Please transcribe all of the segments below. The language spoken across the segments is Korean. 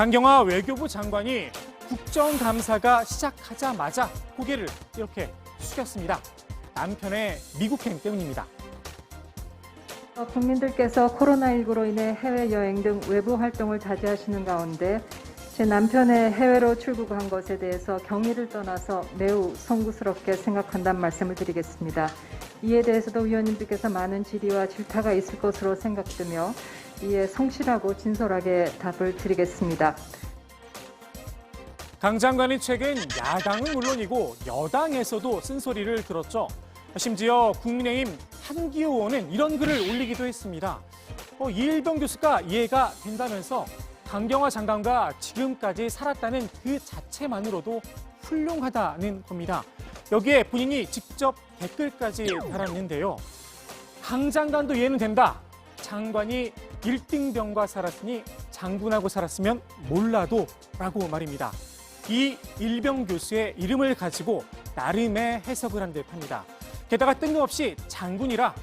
강경화 외교부 장관이 국정감사가 시작하자마자 고개를 이렇게 숙였습니다. 남편의 미국행 때문입니다. 국민들께서 코로나19로 인해 해외여행 등 외부 활동을 자제하시는 가운데 제 남편의 해외로 출국한 것에 대해서 경위를 떠나서 매우 송구스럽게 생각한다는 말씀을 드리겠습니다. 이에 대해서도 위원님들께서 많은 질의와 질타가 있을 것으로 생각되며 이에 성실하고 진솔하게 답을 드리겠습니다. 강 장관이 최근 야당은 물론이고 여당에서도 쓴소리를 들었죠. 심지어 국민의힘 한기호 의원은 이런 글을 올리기도 했습니다. 이일병 교수가 이해가 된다면서 강경화 장관과 지금까지 살았다는 그 자체만으로도 훌륭하다는 겁니다. 여기에 본인이 직접 댓글까지 달았는데요. 강 장관도 이해는 된다. 장관이 1등병과 살았으니 장군하고 살았으면 몰라도 라고 말입니다. 이 일병 교수의 이름을 가지고 나름의 해석을 한 듯합니다. 게다가 뜬금없이 장군이라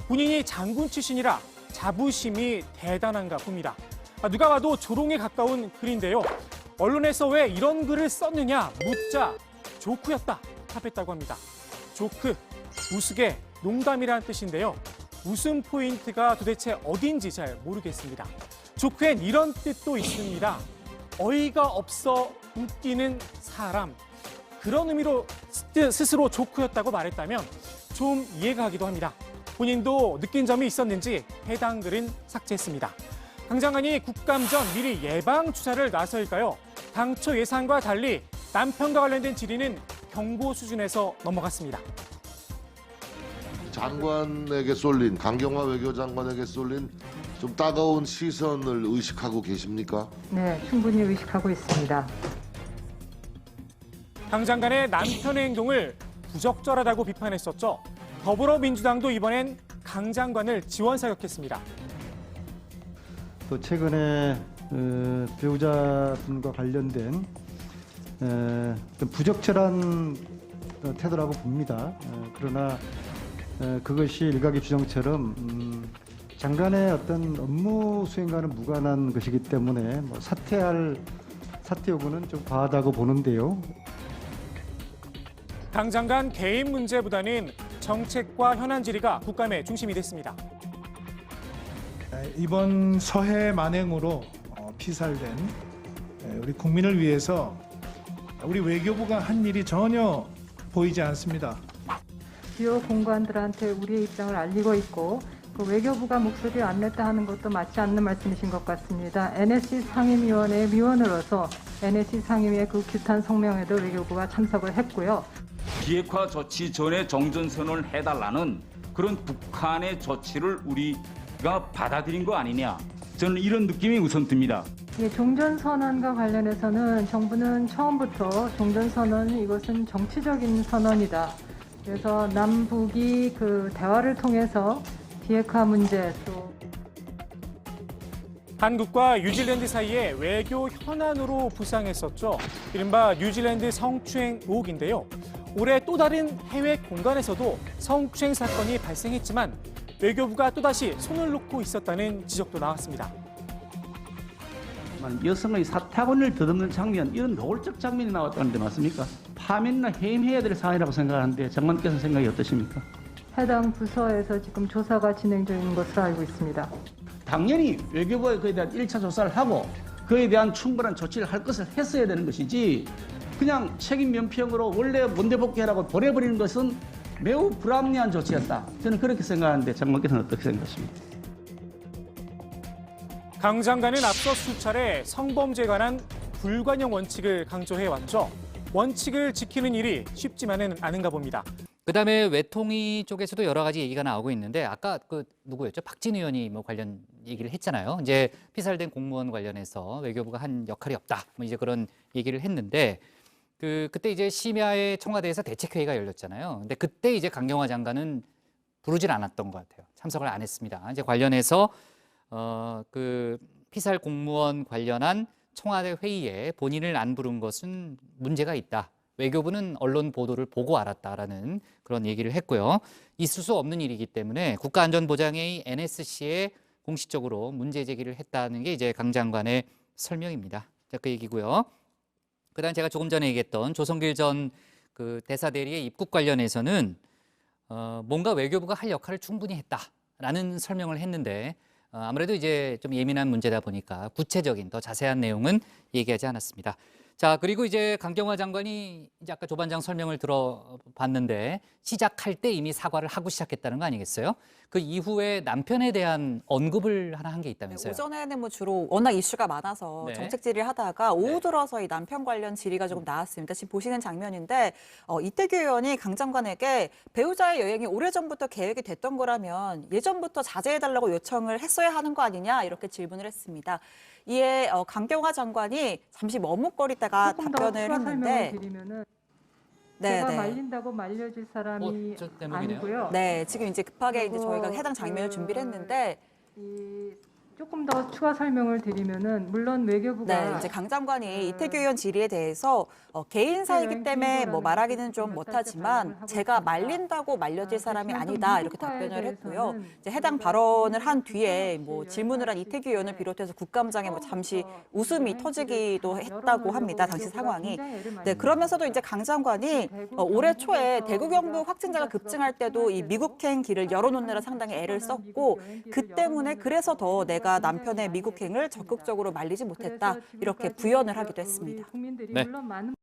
본인이 장군 출신이라 자부심이 대단한가 봅니다. 누가 봐도 조롱에 가까운 글인데요. 언론에서 왜 이런 글을 썼느냐 묻자 조크였다 답했다고 합니다. 조크, 우스개, 농담이라는 뜻인데요. 웃음 포인트가 도대체 어딘지 잘 모르겠습니다. 조크엔 이런 뜻도 있습니다. 어이가 없어 웃기는 사람. 그런 의미로 스스로 조크였다고 말했다면 좀 이해가 가기도 합니다. 본인도 느낀 점이 있었는지 해당 글은 삭제했습니다. 강 장관이 국감 전 미리 예방 주사를 놔서일까요? 당초 예상과 달리 남편과 관련된 질의는 경고 수준에서 넘어갔습니다. 장관에게 쏠린, 강경화 외교장관에게 쏠린 좀 따가운 시선을 의식하고 계십니까? 네, 충분히 의식하고 있습니다. 강 장관의 남편의 행동을 부적절하다고 비판했었죠. 더불어민주당도 이번엔 강 장관을 지원 사격했습니다. 또 최근에 배우자분과 관련된 부적절한 태도라고 봅니다. 그러나 그것이 일각의 주장처럼 장관의 어떤 업무 수행과는 무관한 것이기 때문에 사퇴 요구는 좀 과하다고 보는데요. 강 장관 개인 문제보다는 정책과 현안 질의가 국감의 중심이 됐습니다. 이번 서해 만행으로 피살된 우리 국민을 위해서 우리 외교부가 한 일이 전혀 보이지 않습니다. 주요 공관들한테 우리의 입장을 알리고 있고 그 외교부가 목소리를 안 냈다 하는 것도 맞지 않는 말씀이신 것 같습니다. NSC 상임위원회 위원으로서 NSC 상임위의 그 규탄 성명에도 외교부가 참석을 했고요. 비핵화 조치 전에 종전선언을 해달라는 그런 북한의 조치를 우리가 받아들인 거 아니냐. 저는 이런 느낌이 우선 듭니다. 종전선언과 관련해서는 정부는 처음부터 종전선언 이것은 정치적인 선언이다. 그래서 남북이 그 대화를 통해서 비핵화 문제 또 한국과 뉴질랜드 사이에 외교 현안으로 부상했었죠. 이른바 뉴질랜드 성추행 의혹인데요. 올해 또 다른 해외 공간에서도 성추행 사건이 발생했지만 외교부가 또다시 손을 놓고 있었다는 지적도 나왔습니다. 여성의 사타구니를 더듬는 장면, 이런 노골적 장면이 나왔다는데 맞습니까? 파면이나 해임해야 될 사안이라고 생각하는데 장관께서는 생각이 어떠십니까? 해당 부서에서 지금 조사가 진행 중인 것으로 알고 있습니다. 당연히 외교부에 그에 대한 1차 조사를 하고 그에 대한 충분한 조치를 할 것을 했어야 되는 것이지 그냥 책임 면피형으로 원래 문대복귀하라고 보내버리는 것은 매우 불합리한 조치였다. 저는 그렇게 생각하는데 장관께서는 어떻게 생각하십니까? 강 장관은 앞서 수차례 성범죄에 관한 불관용 원칙을 강조해왔죠. 원칙을 지키는 일이 쉽지만은 않은가 봅니다. 그다음에 외통위 쪽에서도 여러 가지 얘기가 나오고 있는데 아까 그 누구였죠? 박진 의원이 관련 얘기를 했잖아요. 이제 피살된 공무원 관련해서 외교부가 한 역할이 없다. 이제 그런 얘기를 했는데 그때 이제 심야에 청와대에서 대책회의가 열렸잖아요. 근데 그때 이제 강경화 장관은 부르질 않았던 것 같아요. 참석을 안 했습니다. 이제 관련해서 그 피살 공무원 관련한 청와대 회의에 본인을 안 부른 것은 문제가 있다. 외교부는 언론 보도를 보고 알았다라는 그런 얘기를 했고요. 있을 수 없는 일이기 때문에 국가안전보장회의 NSC에 공식적으로 문제 제기를 했다는 게 이제 강 장관의 설명입니다. 자, 그 얘기고요. 그다음 제가 조금 전에 얘기했던 조성길 전 그 대사 대리의 입국 관련해서는 뭔가 외교부가 할 역할을 충분히 했다라는 설명을 했는데 아무래도 이제 좀 예민한 문제다 보니까 구체적인 더 자세한 내용은 얘기하지 않았습니다. 자, 그리고 이제 강경화 장관이 이제 아까 조반장 설명을 들어봤는데 시작할 때 이미 사과를 하고 시작했다는 거 아니겠어요? 그 이후에 남편에 대한 언급을 하나 한 게 있다면서요? 오전에는 뭐 주로 워낙 이슈가 많아서 네. 정책 질의를 하다가 오후 네. 들어서 이 남편 관련 질의가 조금 나왔습니다. 지금 보시는 장면인데 이태규 의원이 강 장관에게 배우자의 여행이 오래전부터 계획이 됐던 거라면 예전부터 자제해달라고 요청을 했어야 하는 거 아니냐 이렇게 질문을 했습니다. 이에 강경화 장관이 잠시 머뭇거리다가 조금 더 답변을 추가 설명을 했는데 드리면은 네, 제가 네. 말린다고 말려질 사람이 저 대목이네요. 아니고요. 네, 지금 이제 급하게 이제 그리고 저희가 해당 장면을 준비를 했는데 조금 더 추가 설명을 드리면은 물론 외교부가 네, 이제 강 장관이 이태규 의원 질의에 대해서 개인사이기 때문에 뭐 말하기는 좀 못하지만 제가 말린다고 말려질 사람이 아니다 이렇게 답변을 했고요. 이제 해당 발언을 한 뒤에 뭐 질문을 한 이태규 의원을 비롯해서 국감장에 뭐 잠시 웃음이 터지기도 했다고 합니다. 당시 상황이. 네, 그러면서도 이제 강 장관이 올해 초에 대구 경북 확진자가 급증할 때도 이 미국행 길을 열어놓느라 상당히 애를 썼고 그 때문에 그래서 더 내가 남편의 미국행을 적극적으로 말리지 못했다 이렇게 부연을 하기도 했습니다. 국민들이 네. 물론 많은